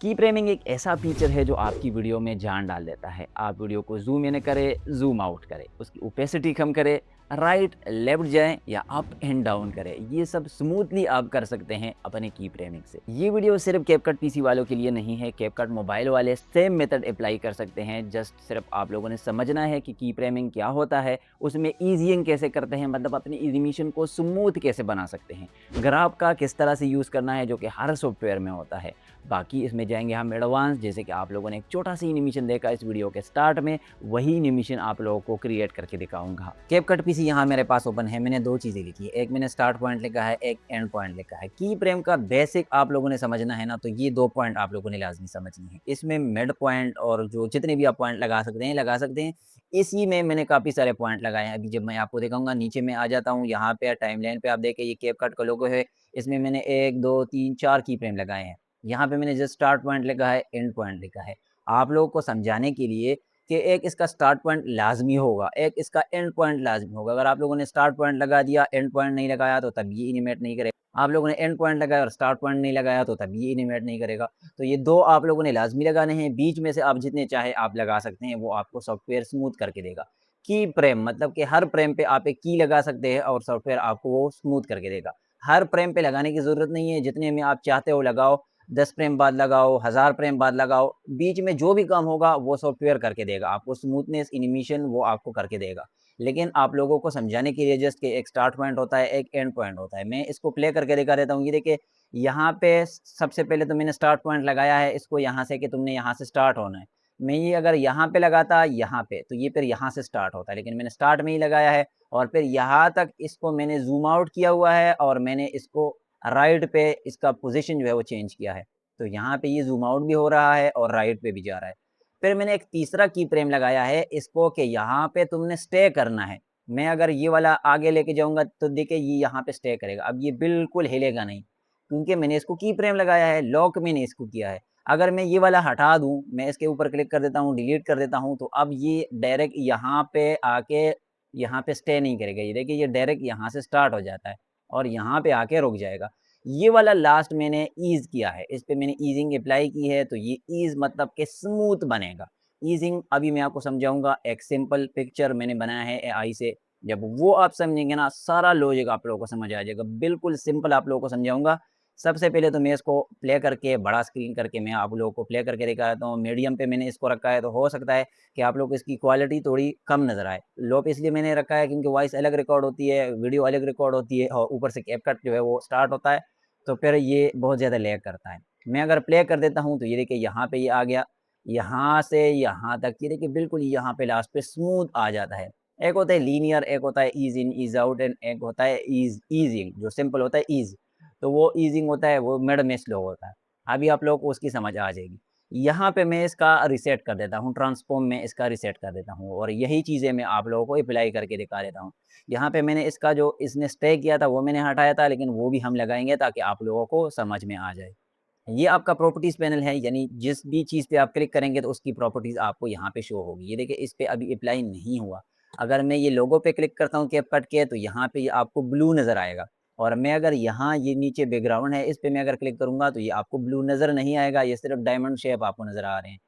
की फ्रेमिंग एक ऐसा फीचर है जो आपकी वीडियो में जान डाल देता है। आप वीडियो को ज़ूम इन करे, ज़ूम आउट करे, उसकी ओपेसिटी कम करे, राइट, लेफ्ट जाएँ या अप एंड डाउन करें। ये सब स्मूथली आप कर सकते हैं अपने की फ्रेमिंग से। ये वीडियो सिर्फ कैपकट पीसी वालों के लिए नहीं है, कैपकट मोबाइल वाले सेम मेथड अप्लाई कर सकते हैं। जस्ट सिर्फ आप लोगों ने समझना है कि की फ्रेमिंग क्या होता है, उसमें ईज़िंग कैसे करते हैं, मतलब अपनी एनिमेशन को स्मूथ कैसे बना सकते हैं। ग्राफ का किस तरह से यूज़ करना है जो कि हर सॉफ्टवेयर में होता है। बाकी इसमें जाएँगे हम एडवांस, जैसे कि आप लोगों ने एक छोटा-सा एनिमेशन देखा इस वीडियो के स्टार्ट में, वही एनिमेशन आप लोगों को क्रिएट करके दिखाऊँगा। कैपकट पीसी यहाँ मेरे पास ओपन है, मैंने 2 चीज़ें लिखी है, एक मैंने स्टार्ट पॉइंट लिखा है, एक एंड पॉइंट लिखा है। की फ्रेम का बेसिक आप लोगों ने समझना है ना, तो ये 2 पॉइंट आप लोगों ने लाज़मी समझने हैं। इसमें मिड पॉइंट और जो जितने भी आप पॉइंट लगा सकते हैं, लगा सकते हैं। इसी में मैंने काफ़ी सारे पॉइंट लगाए हैं, अभी जब मैं आपको दिखाऊँगा नीचे मैं आ जाता हूँ, यहाँ पे टाइमलाइन पे आप देखें ये कैपकट का लोगो है, इसमें मैंने 1, 2, 3, 4 की फ्रेम लगाए हैं। यहाँ पे मैंने जस्ट स्टार्ट पॉइंट लिखा है, एंड पॉइंट लिखा है। आप लोगों को समझाने के लिए कि एक इसका स्टार्ट पॉइंट लाज़मी होगा, एक इसका एंड पॉइंट लाज़मी होगा। अगर आप लोगों ने स्टार्ट पॉइंट लगा दिया, एंड पॉइंट नहीं लगाया तो तब ये एनिमेट नहीं करेगा। आप लोगों ने एंड पॉइंट लगाया और स्टार्ट पॉइंट नहीं लगाया तो तब ये एनिमेट नहीं करेगा। तो ये 2 आप लोगों ने लाज़मी लगाने हैं, बीच में से आप जितने चाहे आप लगा सकते हैं, वो आपको सॉफ्टवेयर स्मूथ करके देगा। की फ्रेम मतलब कि हर फ्रेम पे आप एक की लगा सकते हैं और सॉफ्टवेयर आपको वो स्मूथ करके देगा। हर फ्रेम पे लगाने की ज़रूरत नहीं है, जितने में आप चाहते हो लगाओ। 10 फ्रेम बाद लगाओ, 1000 फ्रेम बाद लगाओ, बीच में जो भी काम होगा वो सॉफ्टवेयर करके देगा। आपको स्मूथनेस, एनिमेशन वो आपको करके देगा। लेकिन आप लोगों को समझाने के लिए जस्ट कि एक स्टार्ट पॉइंट होता है, एक एंड पॉइंट होता है। मैं इसको प्ले करके दिखा देता हूँ। ये देखिए, यहाँ पे सबसे पहले तो मैंने स्टार्ट पॉइंट लगाया है इसको यहाँ से कि तुमने यहाँ से स्टार्ट होना है। मैं ये अगर यहाँ पे लगाता यहाँ पे, तो ये फिर यहाँ से स्टार्ट होता है, लेकिन मैंने स्टार्ट में ही लगाया है और फिर यहाँ तक इसको मैंने ज़ूम आउट किया हुआ है और मैंने इसको राइट पे इसका पोज़ीशन जो है वो चेंज किया है। तो यहाँ पे ये ज़ूम आउट भी हो रहा है और राइट पे भी जा रहा है। फिर मैंने एक तीसरा की फ्रेम लगाया है इसको कि यहाँ पे तुमने स्टे करना है। मैं अगर ये वाला आगे लेके जाऊँगा तो देखिए ये यहाँ पे स्टे करेगा। अब ये बिल्कुल हिलेगा नहीं, क्योंकि मैंने इसको की फ्रेम लगाया है, लॉक मैंने इसको किया है। अगर मैं ये वाला हटा दूँ, मैं इसके ऊपर क्लिक कर देता हूँ, डिलीट कर देता हूँ, तो अब ये डायरेक्ट यहाँ पे आके यहाँ पे स्टे नहीं करेगा। ये देखिए ये डायरेक्ट यहाँ से स्टार्ट हो जाता है और यहाँ पे आके रुक जाएगा। ये वाला लास्ट मैंने ईज़ किया है, इस पे मैंने ईज़िंग अप्लाई की है, तो ये ईज़ मतलब कि स्मूथ बनेगा। ईज़िंग अभी मैं आपको समझाऊँगा, एक सिंपल पिक्चर मैंने बनाया है एआई से, जब वो आप समझेंगे ना, सारा लॉजिक आप लोगों को समझ आ जाएगा। बिल्कुल सिंपल आप लोगों को समझाऊँगा। सबसे पहले तो मैं इसको प्ले करके, बड़ा स्क्रीन करके मैं आप लोगों को प्ले करके दिखा देता हूँ। मीडियम पे मैंने इसको रखा है, तो हो सकता है कि आप लोग को इसकी क्वालिटी थोड़ी कम नज़र आए। लो पे इसलिए मैंने रखा है क्योंकि वॉइस अलग रिकॉर्ड होती है, वीडियो अलग रिकॉर्ड होती है और ऊपर से कैपकट जो है वो स्टार्ट होता है, तो फिर ये बहुत ज़्यादा लैग करता है। मैं अगर प्ले कर देता हूँ तो ये देखिए यहाँ पे ये आ गया, यहाँ से यहाँ तक ये देखिए बिल्कुल यहाँ पे लास्ट पे स्मूथ आ जाता है। एक होता है लीनियर, एक होता है ease in, ease out and एक होता है ईज़िंग, जो सिंपल होता है ईज़। तो वो ईज़िंग होता है, वो मिड में स्लो होता है। अभी आप लोगों को उसकी समझ आ जाएगी। यहाँ पे मैं इसका रीसेट कर देता हूँ, ट्रांसफ़ॉर्म में इसका रीसेट कर देता हूँ और यही चीज़ें मैं आप लोगों को अप्लाई करके दिखा देता हूँ। यहाँ पे मैंने इसका जो इसने स्टे किया था वो मैंने हटाया था, लेकिन वो भी हम लगाएँगे ताकि आप लोगों को समझ में आ जाए। ये आपका प्रॉपर्टीज़ पैनल है, यानी जिस भी चीज़ पे आप क्लिक करेंगे तो उसकी प्रॉपर्टीज़ आपको यहाँ पे शो होगी। ये देखिए इस पे अभी अप्लाई नहीं हुआ। अगर मैं ये लोगो पे क्लिक करता हूँ कैपकट के, तो यहाँ पे ये आपको ब्लू नज़र आएगा और मैं अगर यहाँ ये नीचे बैकग्राउंड है इस पे मैं अगर क्लिक करूँगा तो ये आपको ब्लू नज़र नहीं आएगा, ये सिर्फ़ डायमंड शेप आपको नज़र आ रहे हैं।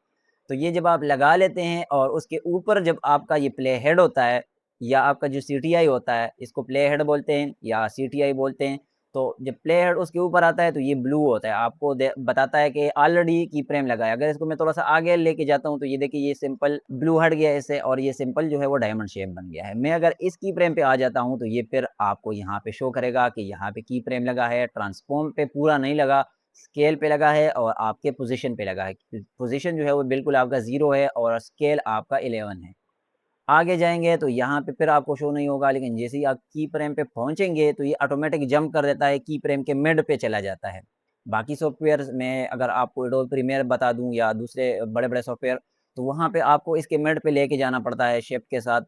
तो ये जब आप लगा लेते हैं और उसके ऊपर जब आपका ये प्ले हेड होता है या आपका जो सीटीआई होता है, इसको प्ले हेड बोलते हैं या सीटीआई बोलते हैं। तो जब प्ले हेड उसके ऊपर आता है तो ये ब्लू होता है, आपको दे बताता है कि ऑलरेडी की फ्रेम लगा है। अगर इसको मैं थोड़ा-सा आगे लेके जाता हूँ तो ये देखिए ये सिंपल ब्लू हट गया है इससे और ये सिंपल जो है वो डायमंड शेप बन गया है। मैं अगर इस की फ्रेम पे आ जाता हूँ तो ये फिर आपको यहाँ पे शो करेगा कि यहाँ पे की फ्रेम लगा है, ट्रांसफ़ॉर्म पे पूरा नहीं लगा, स्केल पे लगा है और आपके पोज़ीशन पे लगा है। पोज़ीशन जो है वो बिल्कुल आपका 0 है और स्केल आपका 11 है। आगे जाएँगे तो यहाँ पे फिर आपको शो नहीं होगा, लेकिन जैसे ही आप की फ्रेम पे पहुँचेंगे तो ये ऑटोमैटिक जंप कर देता है, की फ्रेम के मिड पे चला जाता है। बाकी सॉफ्टवेयर्स में अगर आपको एडोब प्रीमियर बता दूँ या दूसरे बड़े-बड़े सॉफ्टवेयर, तो वहाँ पे आपको इसके मिड पे लेके जाना पड़ता है, शेप के साथ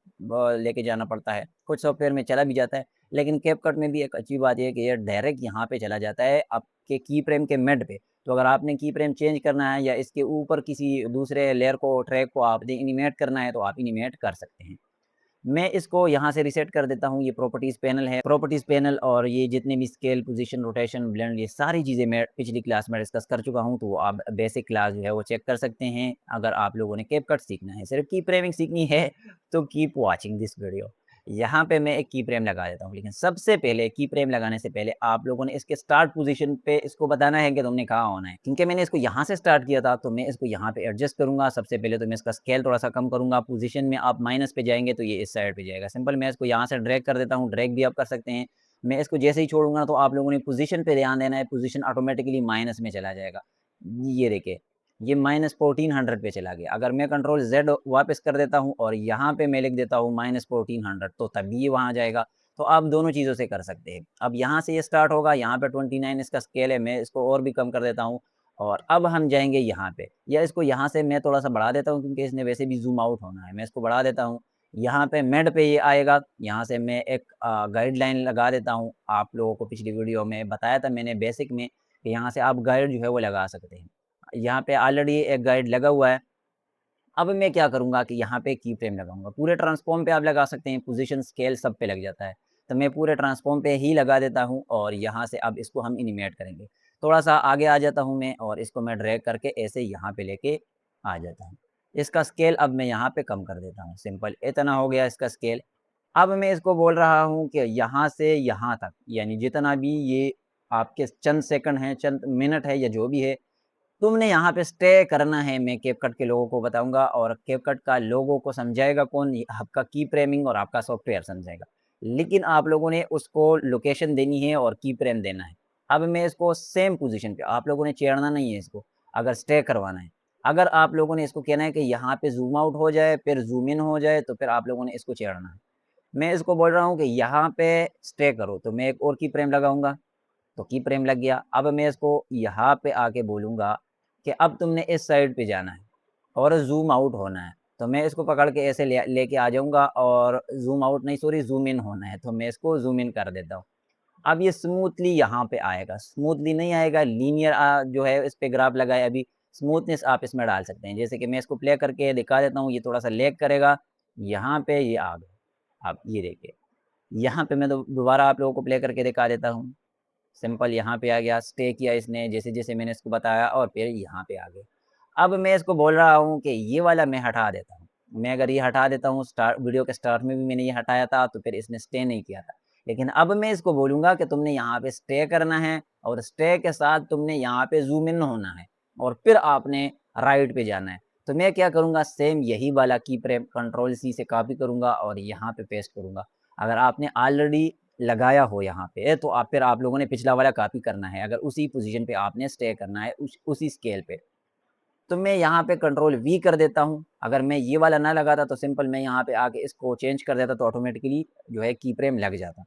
लेके जाना पड़ता है। कुछ सॉफ्टवेयर में चला भी जाता है, लेकिन कैपकट में भी एक अच्छी बात ये है कि ये डायरेक्ट यहाँ पे चला जाता है आपके की फ्रेम के मिड पे। तो अगर आपने की फ्रेम चेंज करना है या इसके ऊपर किसी दूसरे लेयर को, ट्रैक को आपने एनिमेट करना है, तो आप एनिमेट कर सकते हैं। मैं इसको यहाँ से रीसेट कर देता हूँ, ये प्रॉपर्टीज़ पैनल है। प्रॉपर्टीज़ पैनल और ये जितने भी स्केल, पोज़ीशन, रोटेशन, ब्लेंड, ये सारी चीज़ें मैं पिछली क्लास में डिस्कस कर चुका हूँ, तो वो आप बेसिक क्लास जो है वो चेक कर सकते हैं। अगर आप लोगों ने कैपकट सीखना है, सिर्फ़ की फ्रेमिंग सीखनी है, तो कीप वॉचिंग दिस वीडियो। यहाँ पे मैं एक की फ्रेम लगा देता हूँ, लेकिन सबसे पहले की फ्रेम लगाने से पहले आप लोगों ने इसके स्टार्ट पोज़ीशन पे इसको बताना है कि तुमने कहाँ होना है। क्योंकि मैंने इसको यहाँ से स्टार्ट किया था, तो मैं इसको यहाँ पे एडजस्ट करूँगा। सबसे पहले तो मैं इसका स्केल थोड़ा-सा कम करूँगा। पोज़ीशन में आप माइनस पे जाएँगे तो ये इस साइड पे जाएगा। सिंपल मैं इसको यहाँ से ड्रैग कर देता हूँ, ड्रैग भी आप कर सकते हैं। मैं इसको जैसे ही छोड़ूँगा तो आप लोगों ने पोज़ीशन पे ध्यान देना है, पोज़ीशन ऑटोमैटिकली माइनस में चला जाएगा। ये देखिए, ये -1400 पे चला गया। अगर मैं कंट्रोल ज़ेड वापस कर देता हूँ और यहाँ पे मैं लिख देता हूँ -1400, तो तभी ये वहाँ जाएगा। तो आप दोनों चीज़ों से कर सकते हैं। अब यहाँ से ये स्टार्ट होगा, यहाँ पे 29 इसका स्केल है, मैं इसको और भी कम कर देता हूँ और अब हम जाएँगे यहाँ पे, या इसको यहाँ से मैं थोड़ा-सा बढ़ा देता हूँ क्योंकि इसने वैसे भी ज़ूम आउट होना है, मैं इसको बढ़ा देता हूँ। यहाँ पे मिड पे ये आएगा, यहाँ से मैं एक गाइडलाइन लगा देता हूँ। आप लोगों को पिछली वीडियो में बताया था मैंने बेसिक में कि यहाँ से आप गाइड जो है वो लगा सकते हैं। यहाँ पे ऑलरेडी एक गाइड लगा हुआ है। अब मैं क्या करूँगा कि यहाँ पे की फ्रेम लगाऊँगा। पूरे ट्रांसफ़ॉर्म पे आप लगा सकते हैं, पोज़ीशन, स्केल सब पे लग जाता है। तो मैं पूरे ट्रांसफ़ॉर्म पे ही लगा देता हूँ और यहाँ से अब इसको हम एनिमेट करेंगे। थोड़ा-सा आगे आ जाता हूँ मैं और इसको मैं ड्रैग करके ऐसे यहाँ पे लेके आ जाता हूँ। इसका स्केल अब मैं यहाँ पे कम कर देता हूँ, सिंपल इतना हो गया इसका स्केल। अब मैं इसको बोल रहा हूँ कि यहाँ से यहाँ तक, यानी जितना भी ये आपके चंद सेकंड हैं, चंद मिनट है या जो भी है, तुमने यहाँ पे स्टे करना है। मैं कैपकट के लोगों को बताऊँगा और कैपकट का लोगों को समझाएगा कौन? ये आपका की फ्रेमिंग और आपका सॉफ्टवेयर समझाएगा। लेकिन आप लोगों ने उसको लोकेशन देनी है और की फ्रेम देना है। अब मैं इसको सेम पोज़ीशन पे, आप लोगों ने छेड़ना नहीं है इसको, अगर स्टे करवाना है। अगर आप लोगों ने इसको कहना है कि यहाँ पे ज़ूम आउट हो जाए, फिर ज़ूम इन हो जाए, तो फिर आप लोगों ने इसको छेड़ना है। मैं इसको बोल रहा हूँ कि यहाँ पे स्टे करो, तो मैं एक और की फ्रेम लगाऊँगा। तो की फ्रेम लग गया। अब मैं इसको यहाँ पे आके बोलूँगा कि अब तुमने इस साइड पे जाना है और ज़ूम आउट होना है। तो मैं इसको पकड़ के ऐसे लेके आ जाऊँगा और ज़ूम आउट नहीं, सॉरी, ज़ूम इन होना है, तो मैं इसको ज़ूम इन कर देता हूँ। अब ये स्मूथली यहाँ पे आएगा, स्मूथली नहीं आएगा, लीनियर जो है इस पे ग्राफ लगा है अभी, स्मूथनेस आप इसमें डाल सकते हैं। जैसे कि मैं इसको प्ले करके दिखा देता हूँ, ये थोड़ा-सा लैग करेगा, यहाँ पे ये आ गया। अब ये देखिए, यहाँ पे मैं दोबारा आप लोगों को प्ले करके दिखा देता हूँ। सिंपल यहाँ पे आ गया, स्टे किया इसने जैसे-जैसे मैंने इसको बताया और फिर यहाँ पे आ गए। अब मैं इसको बोल रहा हूँ कि ये वाला मैं हटा देता हूँ। मैं अगर ये हटा देता हूँ, स्टार्ट वीडियो के स्टार्ट में भी मैंने ये हटाया था, तो फिर इसने स्टे नहीं किया था। लेकिन अब मैं इसको बोलूँगा कि तुमने यहाँ पे स्टे करना है और स्टे के साथ तुमने यहाँ पे ज़ूम इन होना है और फिर आपने राइट पे जाना है। तो मैं क्या करूँगा, सेम यही वाला की फ्रेम कंट्रोल सी से कॉपी करूँगा और यहाँ पे पेस्ट करूँगा। अगर आपने ऑलरेडी लगाया हो यहाँ पे, तो फिर आप लोगों ने पिछला वाला कॉपी करना है, अगर उसी पोज़ीशन पे आपने स्टे करना है उसी स्केल पे। तो मैं यहाँ पे कंट्रोल वी कर देता हूँ। अगर मैं ये वाला ना लगाता तो सिंपल मैं यहाँ पे आके इसको चेंज कर देता तो ऑटोमेटिकली जो है की फ्रेम लग जाता।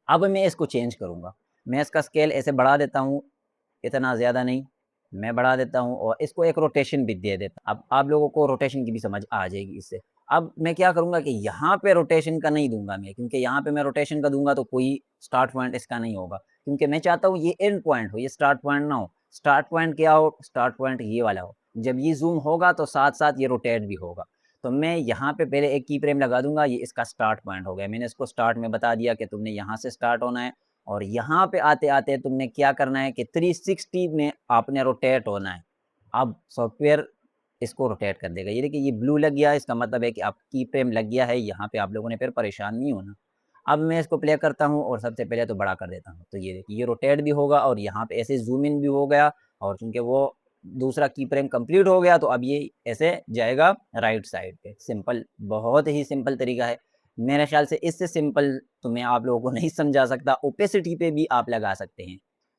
अब मैं इसको चेंज करूँगा। मैं इसका स्केल ऐसे बढ़ा देता हूँ, इतना ज़्यादा नहीं, मैं बढ़ा देता हूँ और इसको एक रोटेशन भी दे देता। अब आप लोगों को रोटेशन की भी समझ आ जाएगी इससे। अब मैं क्या करूँगा कि यहाँ पे रोटेशन का नहीं दूँगा मैं, क्योंकि यहाँ पे मैं रोटेशन का दूँगा तो कोई स्टार्ट पॉइंट इसका नहीं होगा। क्योंकि मैं चाहता हूँ ये एंड पॉइंट हो, ये स्टार्ट पॉइंट ना हो। स्टार्ट पॉइंट क्या हो? स्टार्ट पॉइंट ये वाला हो। जब ये ज़ूम होगा तो साथ-साथ ये रोटेट भी होगा। तो मैं यहाँ पे पहले एक की फ्रेम लगा दूँगा, ये इसका स्टार्ट पॉइंट हो गया। मैंने इसको स्टार्ट में बता दिया कि तुमने यहाँ से स्टार्ट होना है और यहाँ पे आते-आते तुमने क्या करना है कि 360 में आपने रोटेट होना है। अब सॉफ्टवेयर इसको रोटेट कर देगा। ये देखिए, ये ब्लू लग गया है, इसका मतलब है कि आप की फ्रेम लग गया है, यहाँ पे आप लोगों ने फिर परेशान नहीं होना। अब मैं इसको प्ले करता हूँ और सबसे पहले तो बड़ा कर देता हूँ। तो ये देखिए, ये रोटेट भी होगा और यहाँ पे ऐसे ज़ूम इन भी हो गया और चूँकि वो दूसरा की फ्रेम कंप्लीट हो गया, तो अब ये ऐसे जाएगा राइट साइड पे। सिंपल, बहुत ही सिंपल तरीका है। मेरे ख़्याल से इससे सिंपल तो मैं आप लोगों को नहीं समझा सकता। ओपेसिटी पे भी आप लगा सकते हैं।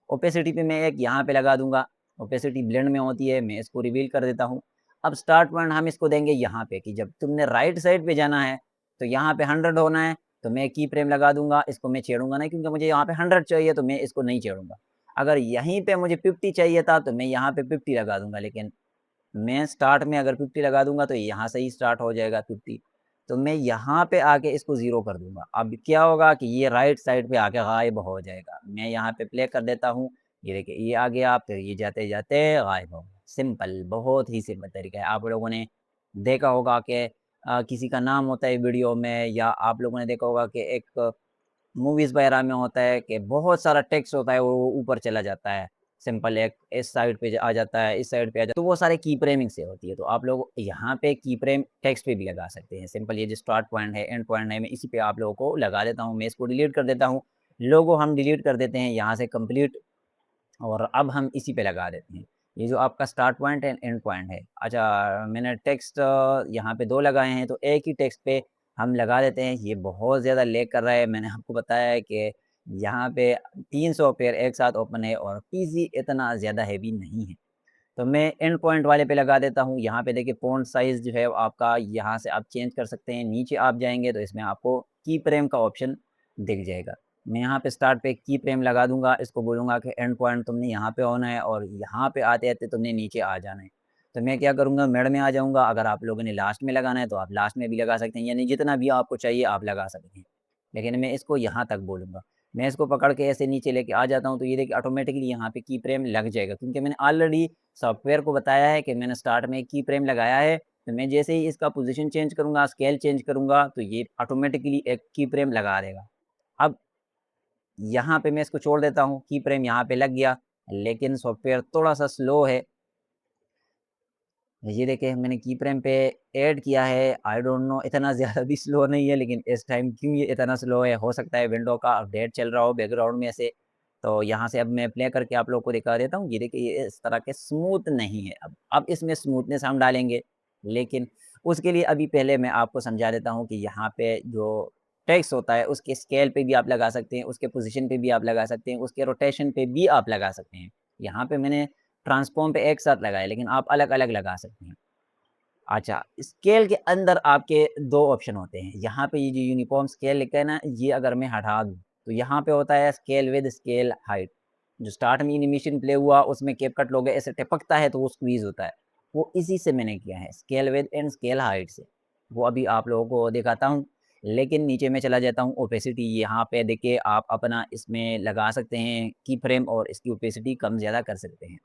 ओपेसिटी पे मैं एक यहाँ पे लगा दूँगा। ओपेसिटी ब्लेंड में होती है, मैं इसको रिवील कर देता हूँ। अब स्टार्ट पॉइंट हम इसको देंगे यहाँ पे कि जब तुमने राइट साइड पे जाना है, तो यहाँ पे 100 होना है, तो मैं की फ्रेम लगा दूँगा। इसको मैं छेड़ूँगा नहीं क्योंकि मुझे यहाँ पे 100 चाहिए, तो मैं इसको नहीं छेड़ूँगा। अगर यहीं पे मुझे 50 चाहिए था, तो मैं यहाँ पे 50 लगा दूँगा, लेकिन मैं स्टार्ट में अगर 50 लगा दूँगा तो यहाँ से ही स्टार्ट हो जाएगा 50। तो मैं यहाँ पे आके इसको 0 कर दूँगा। अब क्या होगा कि ये राइट साइड पे आके गायब हो जाएगा। मैं यहाँ पे प्ले कर देता हूँ। ये देखिए, ये आ गया, फिर ये जाते-जाते गायब हो गया। सिंपल, बहुत ही सिंपल तरीका है। आप लोगों ने देखा होगा कि किसी का नाम होता है वीडियो में, या आप लोगों ने देखा होगा कि एक मूवीज़ वगैरह में होता है कि बहुत सारा टेक्स्ट होता है, वो ऊपर चला जाता है। सिंपल एक इस साइड पे आ जाता है, इस साइड पे आ जाता है, तो वो सारे की फ्रेमिंग से होती है। तो आप लोग यहाँ पे की फ्रेम टेक्स्ट पे भी लगा सकते हैं। सिंपल ये जो स्टार्ट पॉइंट है, एंड पॉइंट है, मैं इसी पे आप लोगों को लगा देता हूँ। मैं इसको डिलीट कर देता हूँ। लोगो हम डिलीट कर देते हैं यहाँ से कंप्लीट, और अब हम इसी पे लगा देते हैं। ये जो आपका start point and and point है। अच्छा, मैंने टेक्स्ट यहाँ पे 2 लगाए हैं, तो एक ही टेक्स्ट पे हम लगा देते हैं। ये बहुत ज़्यादा लैग कर रहा है। मैंने आपको बताया है कि यहाँ पे 300 पेयर एक साथ ओपन है, और पीसी इतना ज़्यादा हेवी नहीं है। तो मैं एंड पॉइंट वाले पे लगा देता हूँ। यहाँ पे देखिए फ़ॉन्ट साइज़ जो है वो आपका यहाँ से आप चेंज कर सकते हैं। नीचे आप जाएँगे तो इसमें आपको की फ्रेम का ऑप्शन दिख जाएगा। मैं यहाँ पे स्टार्ट पे की फ्रेम लगा दूँगा, इसको बोलूँगा कि एंड पॉइंट तुमने यहाँ पे होना है, और यहाँ पे आते-आते तुमने नीचे आ जाना है। तो मैं क्या करूँगा, मिड में आ जाऊँगा। अगर आप लोगों ने लास्ट में लगाना है तो आप लास्ट में भी लगा सकते हैं, यानी जितना भी आपको चाहिए आप लगा सकते हैं। लेकिन मैं इसको यहाँ तक बोलूँगा। मैं इसको पकड़ के ऐसे नीचे लेके आ जाता हूँ, तो ये देखिए ऑटोमेटिकली यहाँ पे की फ्रेम लग जाएगा, क्योंकि मैंने ऑलरेडी सॉफ्टवेयर को बताया है कि मैंने स्टार्ट में की फ्रेम लगाया है। तो मैं जैसे ही इसका पोज़ीशन चेंज करूँगा, स्केल चेंज करूँगा, तो ये ऑटोमेटिकली एक की फ्रेम लगा देगा। अब यहाँ पे मैं इसको छोड़ देता हूँ, की फ्रेम यहाँ पे लग गया, लेकिन सॉफ्टवेयर थोड़ा-सा स्लो है। ये देखिए मैंने की फ्रेम पे ऐड किया है, आई डोंट नो इतना ज़्यादा भी स्लो नहीं है, लेकिन इस टाइम क्यों ये इतना स्लो है, हो सकता है विंडो का अपडेट चल रहा हो बैकग्राउंड में ऐसे। तो यहाँ से अब मैं प्ले करके आप लोगों को दिखा देता हूँ। ये देखिए ये इस तरह के स्मूथ नहीं है। अब इसमें स्मूथनेस हम डालेंगे, लेकिन उसके लिए अभी पहले मैं आपको समझा देता हूँ कि यहाँ पे जो टेक्स्ट होता है उसके स्केल पे भी आप लगा सकते हैं, उसके पोज़ीशन पे भी आप लगा सकते हैं, उसके रोटेशन पे भी आप लगा सकते हैं। यहाँ पे मैंने ट्रांसफ़ॉर्म पे एक साथ लगाया, लेकिन आप अलग-अलग लगा सकते हैं। अच्छा, स्केल के अंदर आपके 2 ऑप्शन होते हैं। यहाँ पे ये जो यूनिफ़ॉर्म स्केल लिखा है ना, ये अगर मैं हटा दूँ, तो यहाँ पे होता है स्केल विद स्केल हाइट। जो स्टार्ट में एनिमेशन प्ले हुआ, उसमें कैपकट लोगो ऐसे टपकता है, तो वो स्क्वीज़ होता है। वो इसी से मैंने किया है, scale with and scale height से। वो अभी आप लोगों को दिखाता हूँ, लेकिन नीचे मैं चला जाता हूँ ओपेसिटी। यहाँ पे देखिए आप अपना इसमें लगा सकते हैं की फ्रेम, और इसकी ओपेसिटी कम-ज़्यादा कर सकते हैं।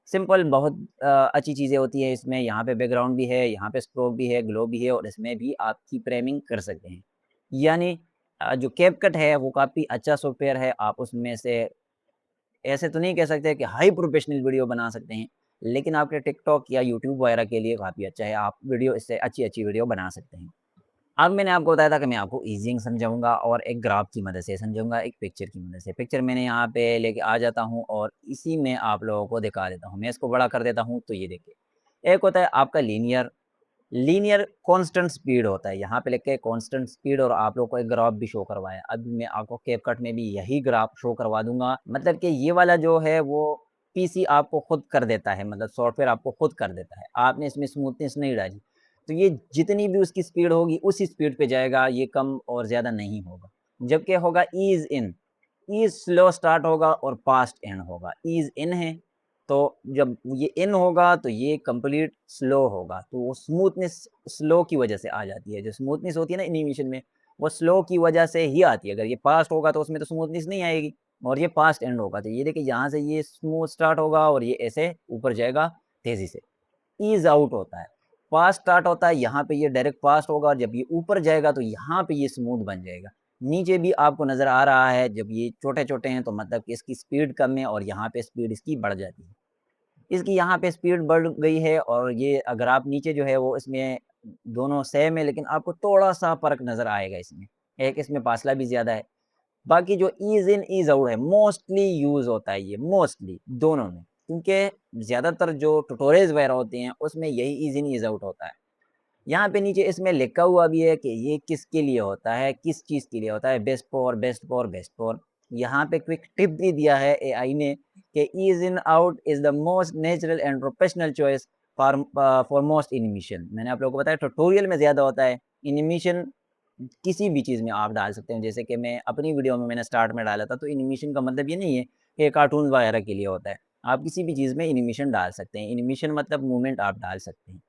सिंपल बहुत अच्छी चीज़ें होती हैं इसमें। यहाँ पे बैकग्राउंड भी है, यहाँ पे स्ट्रोक भी है, ग्लो भी है, और इसमें भी आप की फ्रेमिंग कर सकते हैं। यानी जो कैपकट है वो काफ़ी अच्छा सॉफ्टवेयर है। आप उसमें से ऐसे तो नहीं कह सकते कि हाई प्रोफेशनल वीडियो बना सकते हैं, लेकिन आपके टिकटॉक या यूट्यूब वगैरह के लिए काफ़ी अच्छा है। आप वीडियो इससे अच्छी-अच्छी वीडियो बना सकते हैं। अब मैंने आपको बताया था कि मैं आपको ईज़िंग समझाऊँगा, और एक ग्राफ की मदद से समझाऊँगा, एक पिक्चर की मदद से। पिक्चर मैंने यहाँ पे लेके आ जाता हूँ, और इसी में आप लोगों को दिखा देता हूँ। मैं इसको बड़ा कर देता हूँ, तो ये देखिए। एक होता है आपका लीनियर, लीनियर कांस्टेंट स्पीड होता है। यहाँ पे लिखे है कांस्टेंट स्पीड, और आप लोगों को एक ग्राफ भी शो करवाया। अभी मैं आपको कैपकट में भी यही ग्राफ शो करवा दूँगा। मतलब कि ये वाला जो है वो पीसी आपको खुद कर देता है, मतलब सॉफ्टवेयर आपको खुद कर देता है। आपने इसमें स्मूथनेस नहीं डाली। तो ये जितनी भी उसकी स्पीड होगी उसी स्पीड पे जाएगा, ये कम और ज़्यादा नहीं होगा। जबकि होगा ईज़ इन, ईज़ स्लो स्टार्ट होगा और फास्ट एंड होगा। ईज़ इन है, तो जब ये इन होगा तो ये कंप्लीट स्लो होगा, तो वो स्मूथनेस स्लो की वजह से आ जाती है। जो स्मूथनेस होती है ना एनिमेशन में, वो स्लो की वजह से ही आती है। अगर ये फास्ट होगा तो उसमें तो स्मूथनेस नहीं आएगी, और ये फास्ट एंड होगा। तो ये देखिए यहाँ से ये स्मूथ स्टार्ट होगा, और ये ऐसे ऊपर जाएगा तेज़ी से। ईज़ आउट होता है। फास्ट स्टार्ट होता है, यहाँ पे ये डायरेक्ट फास्ट होगा, और जब ये ऊपर जाएगा तो यहाँ पे ये स्मूथ बन जाएगा। नीचे भी आपको नज़र आ रहा है, जब ये छोटे-छोटे हैं तो मतलब कि इसकी स्पीड कम है, और यहाँ पे स्पीड इसकी बढ़ जाती है। इसकी यहाँ पे स्पीड बढ़ गई है, और ये अगर आप नीचे जो है वो इसमें दोनों सेम है, लेकिन आपको थोड़ा-सा फ़र्क नज़र आएगा इसमें। एक इसमें फासला भी ज़्यादा है। बाकी जो ईज़ इन, ईज़ आउट है, मोस्टली यूज़ होता है ये, मोस्टली दोनों में। क्योंकि ज़्यादातर जो ट्यूटोरियल्स वगैरह होते हैं, उसमें यही ईज़ इन, ईज़ आउट होता है। यहाँ पे नीचे इसमें लिखा हुआ भी है कि ये किसके लिए होता है, किस चीज़ के लिए होता है, best for, best for, best for. यहाँ पे क्विक टिप भी दिया है एआई ने कि ease in out is the most natural and professional choice for most animation. मैंने आप लोगों को बताया ट्यूटोरियल में ज़्यादा होता है, एनिमेशन किसी भी चीज़ में आप डाल सकते हैं। जैसे कि मैं अपनी वीडियो में मैंने स्टार्ट में डाला था, तो एनिमेशन का मतलब ये नहीं है कि कार्टून वगैरह के लिए होता है। आप किसी भी चीज़ में एनिमेशन डाल सकते हैं। एनिमेशन मतलब मूवमेंट आप डाल सकते हैं।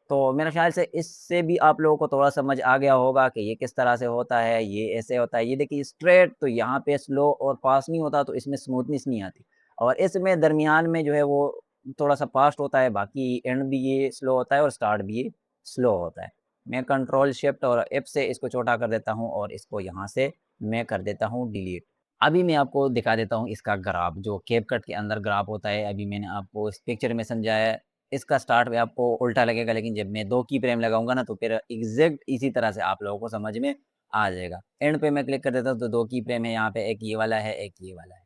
तो मेरे ख़्याल से इससे भी आप लोगों को थोड़ा समझ आ गया होगा कि ये किस तरह से होता है, ये ऐसे होता है। ये देखिए स्ट्रेट, तो यहाँ पे स्लो और फ़ास्ट नहीं होता, तो इसमें स्मूथनेस नहीं आती। और इसमें दरमियान में जो है वो थोड़ा-सा फ़ास्ट होता है, बाकी एंड भी ये स्लो होता है, और स्टार्ट भी ये स्लो होता है। मैं कंट्रोल शिफ्ट और एफ से इसको छोटा कर देता हूँ और इसको यहाँ से मैं कर देता हूँ डिलीट। अभी मैं आपको दिखा देता हूँ इसका ग्राफ, जो कैपकट के अंदर ग्राफ होता है। अभी मैंने आपको इस पिक्चर में समझाया है। इसका स्टार्ट में आपको उल्टा लगेगा, लेकिन जब मैं 2 की फ्रेम लगाऊंगा ना, तो फिर एग्जैक्ट इसी तरह से आप लोगों को समझ में आ जाएगा। एंड पे मैं क्लिक कर देता हूँ तो 2 की फ्रेम है यहाँ पे, एक ये वाला है, एक ये वाला है।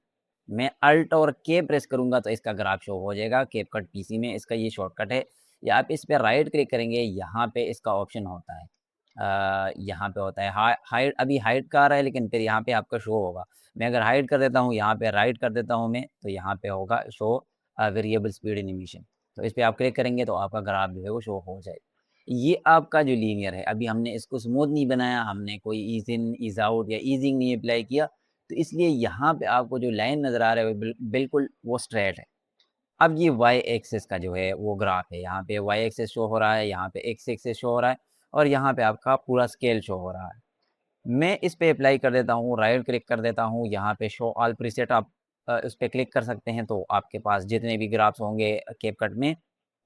मैं अल्ट और के प्रेस करूंगा तो इसका ग्राफ शो हो जाएगा कैपकट पीसी में। इसका ये शॉर्टकट है, या आप इस पे राइट क्लिक करेंगे, यहाँ पे इसका ऑप्शन होता है, यहाँ पे होता है हाइड। अभी हाइड का आ रहा है, लेकिन फिर यहाँ पे आपका शो होगा। मैं अगर हाइड कर देता हूँ, यहाँ पे राइट कर देता हूँ मैं, तो यहाँ पे होगा शो वेरिएबल स्पीड एनिमेशन। तो इस पे आप क्लिक करेंगे तो आपका ग्राफ जो है वो शो हो जाएगा। ये आपका जो लीनियर है, अभी हमने इसको स्मूथ नहीं बनाया, हमने कोई ईज इन ईज आउट या ईजिंग नहीं अप्लाई किया, तो इसलिए यहाँ पे आपको जो लाइन नज़र आ रहा है वो बिल्कुल वो स्ट्रेट है। अब ये वाई एक्सिस का जो है वो ग्राफ है, यहाँ पे वाई एक्सिस शो हो रहा है, यहाँ पे एक्स एक्सिस शो हो रहा है, और यहाँ पे आपका पूरा स्केल शो हो रहा है। मैं इस पे अप्लाई कर देता हूँ, राइट क्लिक कर देता हूँ, यहाँ पे शो ऑल प्रीसेट आप इस पे क्लिक कर सकते हैं, तो आपके पास जितने भी ग्राफ्स होंगे कैपकट में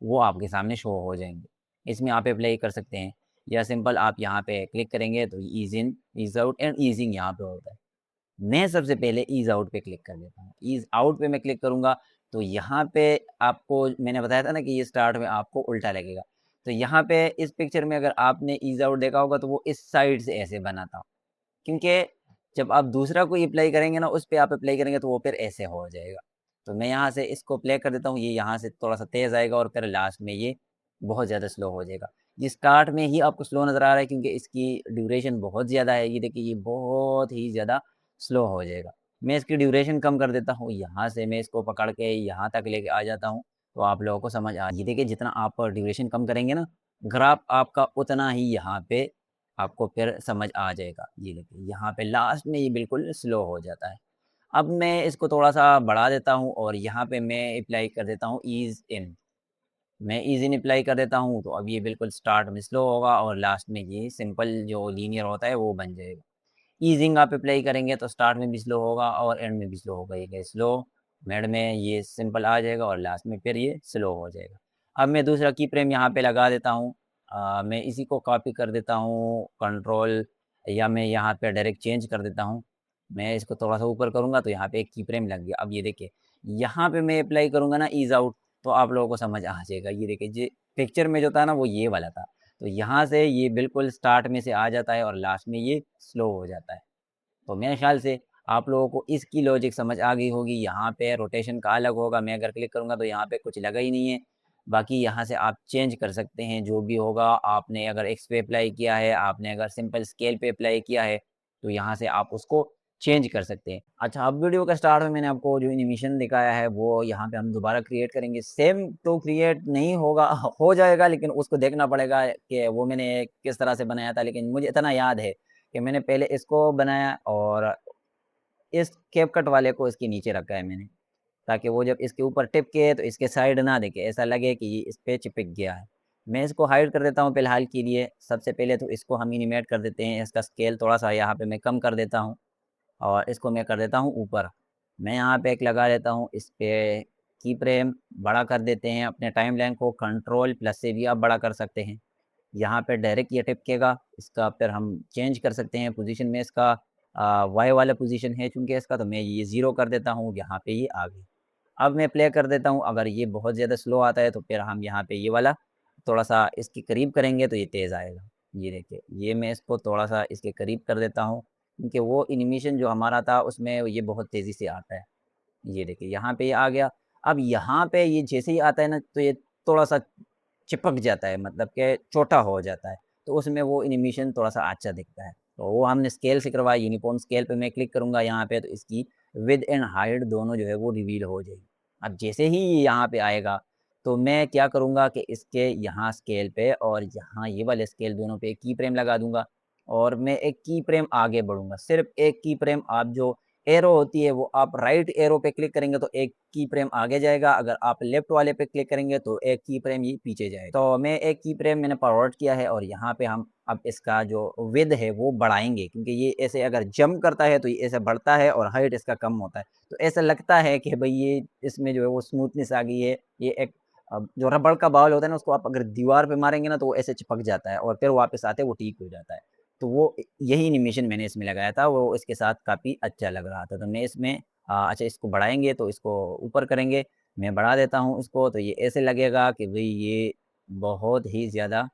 वो आपके सामने शो हो जाएंगे। इसमें आप अप्लाई कर सकते हैं, या सिंपल आप यहाँ पे क्लिक करेंगे तो ease in, ease out and easing यहाँ पे होता है। मैं सबसे पहले ईज़ आउट पे क्लिक कर देता हूँ। ईज़ आउट पे मैं क्लिक करूँगा तो यहाँ पे आपको मैंने बताया था ना कि ये स्टार्ट में आपको उल्टा लगेगा। तो यहाँ पे इस पिक्चर में अगर आपने ईज़ आउट देखा होगा तो वो इस साइड से ऐसे बना था। क्योंकि जब आप दूसरा कोई अप्लाई करेंगे ना, उस पे आप अप्लाई करेंगे तो वो फिर ऐसे हो जाएगा। तो मैं यहाँ से इसको प्ले कर देता हूँ, ये यहाँ से थोड़ा-सा तेज़ आएगा और फिर लास्ट में ये बहुत ज़्यादा स्लो हो जाएगा। ये स्टार्ट में ही आपको स्लो नज़र आ रहा है क्योंकि इसकी ड्यूरेशन बहुत ज़्यादा है। ये देखिए, ये बहुत ही ज़्यादा स्लो हो जाएगा। मैं इसकी ड्यूरेशन कम कर देता हूँ, यहाँ से मैं इसको पकड़ के यहाँ तक लेके आ जाता हूँ, तो आप लोगों को समझ आ ये देखिए, जितना आप ड्यूरेशन कम करेंगे ना, ग्राफ आपका उतना ही यहाँ पे आपको फिर समझ आ जाएगा। ये देखिए, यहाँ पे लास्ट में ये बिल्कुल स्लो हो जाता है। अब मैं इसको थोड़ा-सा बढ़ा देता हूँ और यहाँ पे मैं अप्लाई कर देता हूँ ईज़ इन। मैं ईज़ इन अप्लाई कर देता हूँ, तो अब ये बिल्कुल स्टार्ट में स्लो होगा और लास्ट में ये सिंपल जो लीनियर होता है वो बन जाएगा। ईज़िंग आप अप्लाई करेंगे तो स्टार्ट में भी स्लो होगा और एंड में भी स्लो होगा। ये स्लो, मिड में ये सिंपल आ जाएगा और लास्ट में फिर ये स्लो हो जाएगा। अब मैं दूसरा की फ्रेम यहाँ पे लगा देता हूँ। मैं इसी को कॉपी कर देता हूँ कंट्रोल, या मैं यहाँ पे डायरेक्ट चेंज कर देता हूँ। मैं इसको थोड़ा-सा ऊपर करूँगा तो यहाँ पे एक की फ्रेम लग गया। अब ये देखिए, यहाँ पे मैं अप्लाई करूँगा ना ईज़ आउट, तो आप लोगों को समझ आ जाएगा। ये देखिए, जे पिक्चर में जो था ना वो ये वाला था। तो यहाँ से ये बिल्कुल स्टार्ट में से आ जाता है और लास्ट में ये स्लो हो जाता है। तो मेरे ख़्याल से आप लोगों को इसकी लॉजिक समझ आ गई होगी। यहाँ पे रोटेशन का अलग होगा, मैं अगर क्लिक करूँगा तो यहाँ पे कुछ लगा ही नहीं है। बाकी यहाँ से आप चेंज कर सकते हैं जो भी होगा। आपने अगर एक्स पे अप्लाई किया है, आपने अगर सिंपल स्केल पे अप्लाई किया है, तो यहाँ से आप उसको चेंज कर सकते हैं। अच्छा, अब वीडियो का स्टार्ट में मैंने आपको जो एनिमेशन दिखाया है, वो यहाँ पे हम दोबारा क्रिएट करेंगे। सेम तो क्रिएट नहीं होगा, हो जाएगा, लेकिन उसको देखना पड़ेगा कि वो मैंने किस तरह से बनाया था। लेकिन मुझे इतना याद है कि मैंने पहले इसको बनाया और इस कैपकट वाले को इसके नीचे रखा है मैंने, ताकि वो जब इसके ऊपर टिपके तो इसके साइड ना दिखे, ऐसा लगे कि ये इस पे चिपक गया है। मैं इसको हाइड कर देता हूँ फिलहाल के लिए। सबसे पहले तो इसको हम एनिमेट कर देते हैं, इसका स्केल थोड़ा-सा यहाँ पे मैं कम कर देता हूँ और इसको मैं कर देता हूँ ऊपर। मैं यहाँ पे एक लगा देता हूँ, इस पे की फ्रेम बड़ा कर देते हैं। अपने टाइमलाइन को कंट्रोल प्लस से भी आप बड़ा कर सकते हैं। यहाँ पे डायरेक्ट ये टिपकेगा, इसका फिर हम चेंज कर सकते हैं पोज़ीशन में। इसका वाई वाला पोज़ीशन है चूँकि इसका, तो मैं ये 0 कर देता हूँ, यहाँ पे ये आ गई। अब मैं प्ले कर देता हूँ, अगर ये बहुत ज़्यादा स्लो आता है तो फिर हम यहाँ पे ये वाला थोड़ा-सा इसके करीब करेंगे तो ये तेज़ आएगा। ये देखिए, ये मैं इसको थोड़ा-सा इसके करीब कर देता हूँ, क्योंकि वो एनिमेशन जो हमारा था उसमें ये बहुत तेज़ी से आता है। ये देखिए, यहाँ पे ये आ गया। अब यहाँ पे ये जैसे ही आता है ना, तो ये थोड़ा-सा चिपक जाता है, मतलब कि छोटा हो जाता है, तो उसमें वो एनिमेशन थोड़ा-सा अच्छा दिखता है। तो वो हमने स्केल से करवाया, यूनिफ़ॉर्म स्केल पे मैं क्लिक करूँगा यहाँ पे, तो इसकी विड्थ एंड हाइट दोनों जो है वो रिवील हो जाएगी। अब जैसे ही ये यहाँ पे आएगा, तो मैं क्या करूँगा कि इसके यहाँ स्केल पे और यहाँ ये वाले स्केल दोनों पे एक की फ्रेम लगा दूँगा और मैं एक की फ्रेम आगे बढ़ूँगा। सिर्फ़ एक की फ्रेम, आप जो एरो होती है वो आप राइट एरो पे क्लिक करेंगे तो एक की फ्रेम आगे जाएगा, अगर आप लेफ्ट वाले पे क्लिक करेंगे तो एक की फ्रेम ये पीछे जाएगा। तो मैं एक की फ्रेम मैंने फॉरवर्ड किया है और यहाँ पे हम अब इसका जो विड्थ है वो बढ़ाएँगे, क्योंकि ये ऐसे अगर जंप करता है तो ये ऐसे बढ़ता है और हाइट इसका कम होता है। तो ऐसा लगता है कि भई ये इसमें जो है वो स्मूथनेस आ गई है, ये एक अब जो रबड़ का बॉल होता है ना, उसको आप अगर दीवार पे मारेंगे ना, तो वो ऐसे चिपक जाता है और फिर वापस आते वो ठीक हो जाता है। तो वो यही एनिमेशन मैंने इसमें लगाया था, वो इसके साथ काफ़ी अच्छा लग रहा था। तो मैं इसमें अच्छा इसको बढ़ाएँगे तो इसको ऊपर करेंगे, मैं बढ़ा देता हूँ इसको, तो ये ऐसे लगेगा कि भई ये बहुत ही ज़्यादा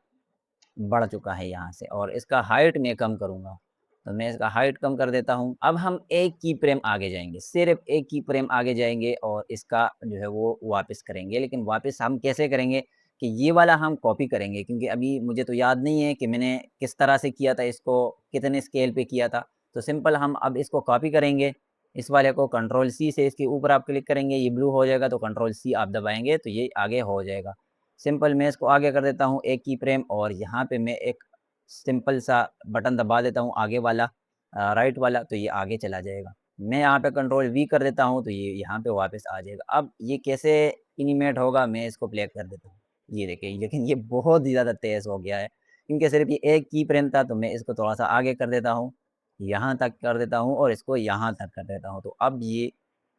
बढ़ चुका है यहाँ से, और इसका हाइट मैं कम करूँगा। तो मैं इसका हाइट कम कर देता हूँ। अब हम एक की फ्रेम आगे जाएँगे, सिर्फ़ एक की फ्रेम आगे जाएँगे और इसका जो है वो वापस करेंगे। लेकिन वापस हम कैसे करेंगे कि ये वाला हम कॉपी करेंगे, क्योंकि अभी मुझे तो याद नहीं है कि मैंने किस तरह से किया था इसको, कितने स्केल पे किया था। तो सिंपल हम अब इसको कॉपी करेंगे, इस वाले को कंट्रोल सी से इसके ऊपर आप क्लिक करेंगे, ये ब्लू हो जाएगा, तो कंट्रोल सी आप दबाएँगे तो ये आगे हो जाएगा। सिंपल मैं इसको आगे कर देता हूँ एक की फ्रेम, और यहाँ पे मैं एक सिंपल सा बटन दबा देता हूँ आगे वाला, राइट वाला, तो ये आगे चला जाएगा। मैं यहाँ पे कंट्रोल वी कर देता हूँ तो ये यहाँ पे वापस आ जाएगा। अब ये कैसे एनिमेट होगा, मैं इसको प्ले कर देता हूँ। ये देखिए, लेकिन ये बहुत ही ज़्यादा तेज़ हो गया है, क्योंकि सिर्फ़ ये एक की फ्रेम था, तो मैं इसको थोड़ा-सा आगे कर देता हूँ, यहाँ तक कर देता हूँ और इसको यहाँ तक कर देता हूँ। तो अब ये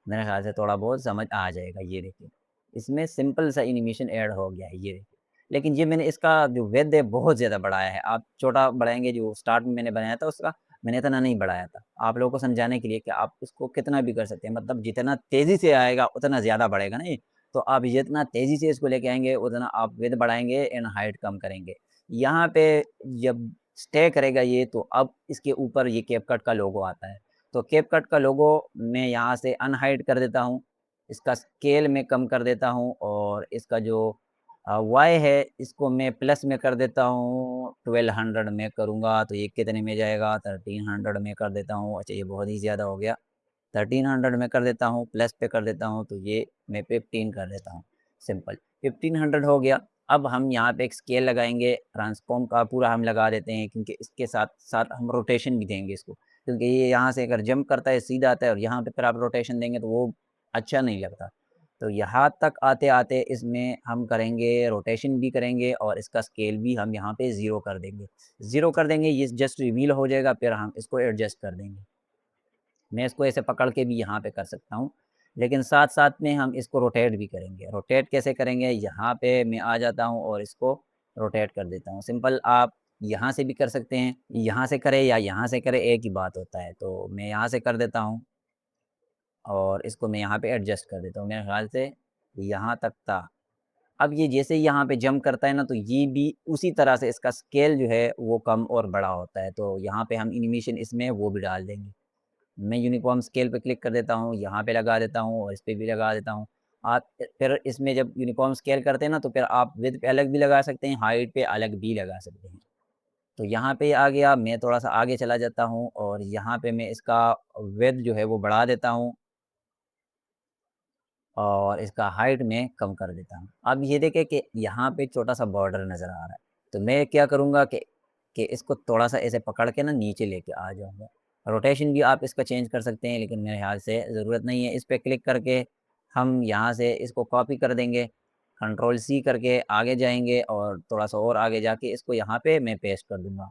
मेरे ख़्याल से थोड़ा बहुत समझ आ जाएगा, ये देखिए। इसमें सिंपल सा एनिमेशन ऐड हो गया है, ये देखिए। लेकिन ये मैंने इसका जो विड्थ है बहुत ज़्यादा बढ़ाया है। आप छोटा बढ़ाएँगे, जो स्टार्ट में मैंने बनाया था उसका, मैंने इतना नहीं बढ़ाया था। आप लोगों को समझाने के लिए कि आप इसको कितना भी कर सकते हैं, मतलब जितना तेज़ी से आएगा उतना ज़्यादा बढ़ेगा ना ये। तो आप जितना तेज़ी से इसको लेके आएँगे उतना आप विड्थ बढ़ाएँगे एंड हाइट कम करेंगे। यहाँ पे जब स्टे करेगा ये, तो अब इसके ऊपर ये कैपकट का लोगो आता है। तो कैपकट का लोगो मैं यहाँ से अनहाइड कर देता हूँ, इसका स्केल मैं कम कर देता हूँ, और इसका जो वाई है इसको मैं प्लस में कर देता हूँ, 1200 में करूँगा तो ये कितने में जाएगा, 1300 में कर देता हूँ। अच्छा, ये बहुत ही ज़्यादा हो गया। 1300 में कर देता हूँ, प्लस पे कर देता हूँ, तो ये मैं 15 कर देता हूँ, सिंपल। 1500 हो गया। अब हम यहाँ पे एक स्केल लगाएँगे, ट्रांसफ़ॉर्म का पूरा हम लगा देते हैं, क्योंकि इसके साथ-साथ हम रोटेशन भी देंगे इसको। क्योंकि ये यहाँ से अगर जंप करता है, सीधा आता है, और यहाँ पे फिर आप रोटेशन देंगे तो वो अच्छा नहीं लगता। तो यहाँ तक आते-आते इसमें हम करेंगे, रोटेशन भी करेंगे और इसका स्केल भी हम यहाँ पे 0 कर देंगे। 0 कर देंगे, ये जस्ट रिवील हो जाएगा, फिर हम इसको एडजस्ट कर देंगे। मैं इसको ऐसे पकड़ के भी यहाँ पे कर सकता हूँ, लेकिन साथ-साथ में हम इसको रोटेट भी करेंगे। रोटेट कैसे करेंगे, यहाँ पे मैं आ जाता हूँ और इसको रोटेट कर देता हूँ। सिंपल आप यहाँ से भी कर सकते हैं, यहाँ से करें या यहाँ से करें, एक ही बात होता है। तो मैं यहाँ से कर देता हूँ और इसको मैं यहाँ पे एडजस्ट कर देता हूँ। मेरे ख़्याल से यहाँ तक था। अब ये जैसे ही यहाँ पे जंप करता है ना, तो ये भी उसी तरह से इसका स्केल जो है वो कम और बड़ा होता है। तो यहाँ पे हम एनिमेशन इसमें वो भी डाल देंगे। मैं यूनिफ़ॉर्म स्केल पे क्लिक कर देता हूँ, यहाँ पे लगा देता हूँ और इस पे भी लगा देता हूँ। आप फिर इसमें जब यूनिफ़ॉर्म स्केल करते हैं ना, तो फिर आप विड्थ पे अलग भी लगा सकते हैं, हाइट पे अलग भी लगा सकते हैं। तो यहाँ पे आ गया, मैं थोड़ा-सा आगे चला जाता हूँ और यहाँ पे मैं इसका विड्थ जो है वो बढ़ा देता हूँ और इसका हाइट मैं कम कर देता हूँ। अब ये देखें कि यहाँ पे छोटा-सा बॉर्डर नज़र आ रहा है, तो मैं क्या करूँगा कि इसको थोड़ा-सा ऐसे पकड़ के ना नीचे लेके आ जाऊँगा। रोटेशन भी आप इसका चेंज कर सकते हैं, लेकिन मेरे ख़्याल से ज़रूरत नहीं है। इस पे क्लिक करके हम यहाँ से इसको कॉपी कर देंगे, कंट्रोल सी करके आगे जाएँगे और थोड़ा-सा और आगे जाके इसको यहाँ पे मैं पेस्ट कर दूँगा।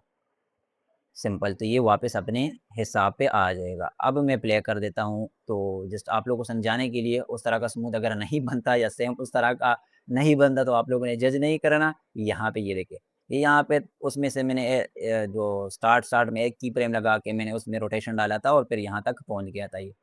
सिंपल, तो ये वापस अपने हिसाब पे आ जाएगा। अब मैं प्ले कर देता हूँ, तो जस्ट आप लोगों को समझाने के लिए, उस तरह का स्मूथ अगर नहीं बनता या सेम उस तरह का नहीं बनता, तो आप लोगों ने जज नहीं करना। यहाँ पे ये देखिए, ये यहाँ पे उसमें से मैंने जो स्टार्ट में एक की फ्रेम लगा के मैंने उसमें रोटेशन डाला था और फिर यहाँ तक पहुँच गया था ये।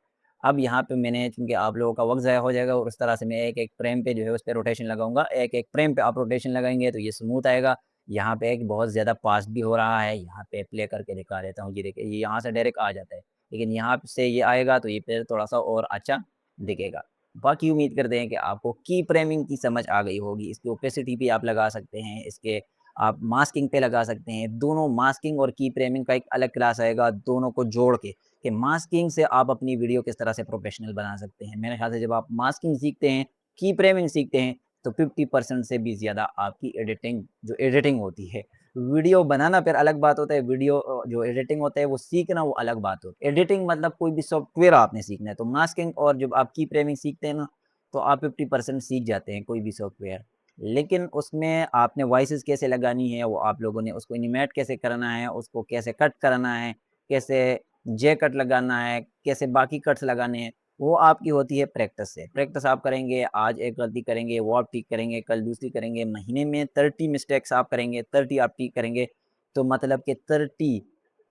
अब यहाँ पे मैंने, चूँकि आप लोगों का वक़्त ज़ाया हो जाएगा, और उस तरह से मैं एक-एक फ्रेम पे जो है उस पे रोटेशन लगाऊँगा। एक-एक फ्रेम पे आप रोटेशन लगाएँगे तो ये स्मूथ आएगा। यहाँ पे एक बहुत ज़्यादा फ़ास्ट भी हो रहा है, यहाँ पे प्ले करके दिखा देता हूँ। ये देखिए, ये यहाँ से डायरेक्ट आ जाता है, लेकिन यहाँ से ये आएगा तो ये फिर थोड़ा-सा और अच्छा दिखेगा। बाकी उम्मीद करते हैं कि आपको की फ्रेमिंग की समझ आ गई होगी। इसकी ओपेसिटी भी आप लगा सकते हैं, इसके आप मास्किंग पे लगा सकते हैं। दोनों मास्किंग और की फ्रेमिंग का एक अलग क्लास आएगा, दोनों को जोड़ के, कि मास्किंग से आप अपनी वीडियो किस तरह से प्रोफ़ेशनल बना सकते हैं। मेरे ख़्याल से जब आप मास्किंग सीखते हैं, की फ्रेमिंग सीखते हैं, तो 50% से भी ज़्यादा आपकी एडिटिंग होती है। वीडियो बनाना फिर अलग बात होता है, वीडियो जो एडिटिंग होता है वो सीखना वो अलग बात होती है। एडिटिंग मतलब कोई भी सॉफ्टवेयर आपने सीखना है, तो मास्किंग और जब आप की फ्रेमिंग सीखते हैं ना, तो आप 50% सीख जाते हैं कोई भी सॉफ्टवेयर। लेकिन उसमें आपने वॉइसेज़ कैसे लगानी है, वो आप लोगों ने उसको एनिमेट कैसे करना है, उसको कैसे कट करना है, कैसे जे कट लगाना है, कैसे बाकी कट्स लगाने हैं, वो आपकी होती है प्रैक्टिस से। प्रैक्टिस आप करेंगे, आज एक गलती करेंगे, वो आप ठीक करेंगे, कल दूसरी करेंगे, महीने में 30 मिस्टेक्स आप करेंगे, 30 आप ठीक करेंगे, तो मतलब कि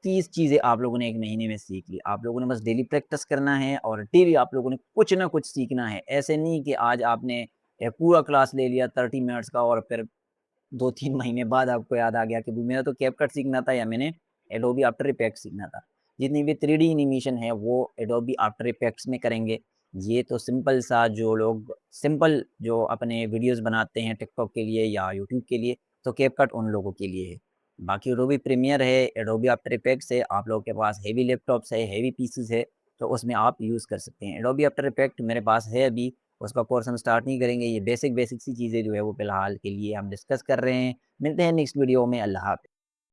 30 चीज़ें आप लोगों ने 1 महीने में सीख ली। आप लोगों ने बस डेली प्रैक्टिस करना है और डेली आप लोगों ने कुछ ना कुछ सीखना है। ऐसे नहीं कि आज आपने पूरा क्लास ले लिया 30 मिनट्स का और फिर 2-3 महीने बाद आपको याद आ गया कि भई मेरा तो कैपकट सीखना था या मैंने एडोबी आफ्टर इफेक्ट्स सीखना था। जितनी भी 3D एनिमेशन है वो एडोबी आफ्टर इफेक्ट्स में करेंगे। ये तो सिंपल सा जो लोग सिंपल जो अपने वीडियोज़ बनाते हैं टिकटॉक के लिए या यूट्यूब के लिए, तो कैपकट उन लोगों के लिए है। बाकी एडोबी प्रीमियर है, एडोबी आफ्टर इफेक्ट्स है, आप लोगों के पास हेवी लैपटॉप्स है, हेवी पीसीज़ है, तो उसमें आप यूज़ कर सकते हैं। एडोबी आफ्टर इफेक्ट मेरे पास है अभी, उसका कोर्स हम स्टार्ट नहीं करेंगे। ये बेसिक बेसिक सी चीज़ें जो है वो फ़िलहाल के लिए हम डिस्कस कर रहे हैं। मिलते हैं नेक्स्ट वीडियो में। अल्लाह हाफ़िज़।